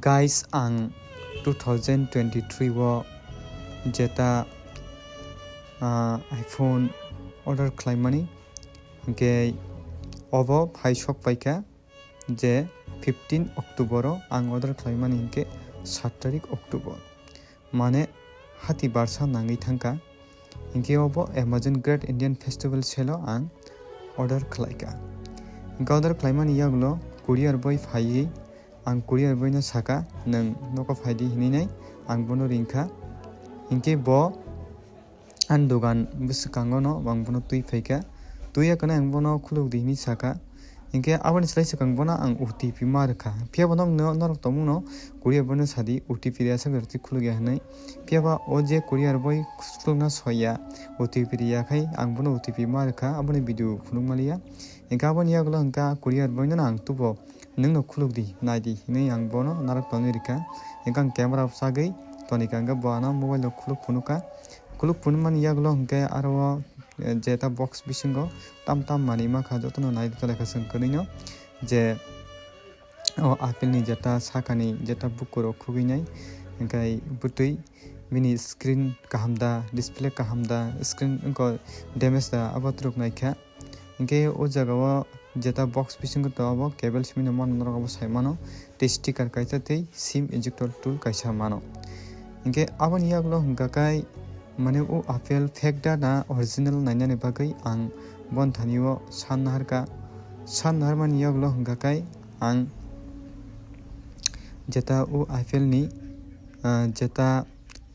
Guys, ang 2023 wo jeta iPhone order claimani ge obo phaisok paika je 15 October ang order claimani ke 7 tarik October mane hati barsa nangi thangka inke obo Amazon Great Indian Festival selo ang order khlaika order claimani yaglo courier boy phai ang courier boy na saka nang noko phaidi hininai ang bono ringkha inke bo an dogan biskango no bang bono tui phaika tuya kana ang bono khuluk dini saka inke abani slai sakang bona ang OTP markha pia bonong no norok tomu no courier bono sadi OTP ya sagarti khuluk ya hanai pia ba oje courier boy khuluk na soya OTP ya khai ang bono OTP markha abani video khuluk malia inka abani yaglo angka courier boy na ang tubo nung khuluk di naidi hinai ang bono narak tonirika ingkang camera sagai tonika anga boana mobile khuluk punuka khuluk punman yaglo hingke aro jeta box bisingo tam mani ma kha jotono naidi toleka sangkoni je o apple ni jeta sakani jeta bukuro khuginai ingkai butui mini screen kahamda display kahamda screen ko damage da abatruk naikha ingke o jagao jeta box bisingo to abo cable simino man norok saimano te sticker kaisa tei sim ejector tool kaisa mano ingke aboni yaglo hingkai mane o apple fake da na original nainani bagai ang bon thaniwo sanharka sanharman yaglo hingkai ang jeta o apple ni jeta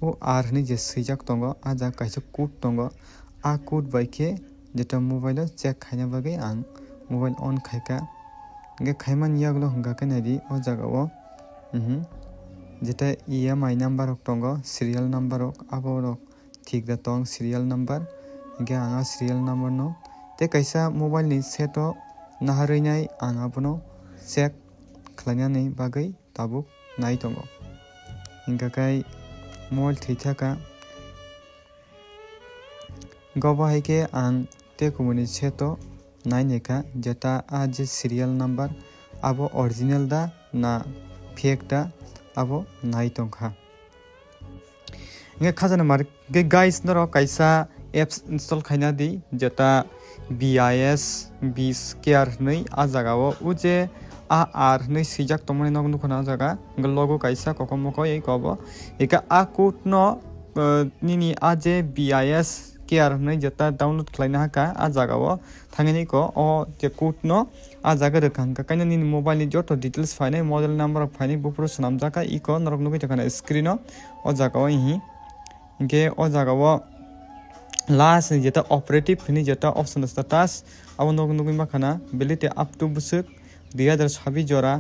o r ni je sijak tongo aja kaisa code tongo a code baike jeta mobile check khaina bagai ang mobile on khaika ge khaiman yaglo hingka kanadi o jagao jeta EMI number ok tongo serial number ok abo rok thik da tong serial number ge anga serial number no te kaisa mobile ni seto naharinai anga bono check khlainani bagai tabuk nai tongo hingka kai mobile thithaka goba haike ang te kumuni seto naineka jeta aje serial number abo original da na fake da abo nai tongkha nge khajana mar ge guys noro kaisa apps install khaina di jeta BIS care nei a jagao uje r nei sijak tomani nog nukhona jaga logo kaisa kokomoko ei kobo eka a code no nini aje BIS care nei jeta download khlaina haka a jagao thangeni ko o je code no a jaga rekhangka kaina ni mobile ni joto details fainai model number of fainai bupro sanamjaka iko norok nugui takana screen o jagao hi inke o jagao last jeta operative ni jeta option status abo nog nugui makana belite up to busuk 2026 jora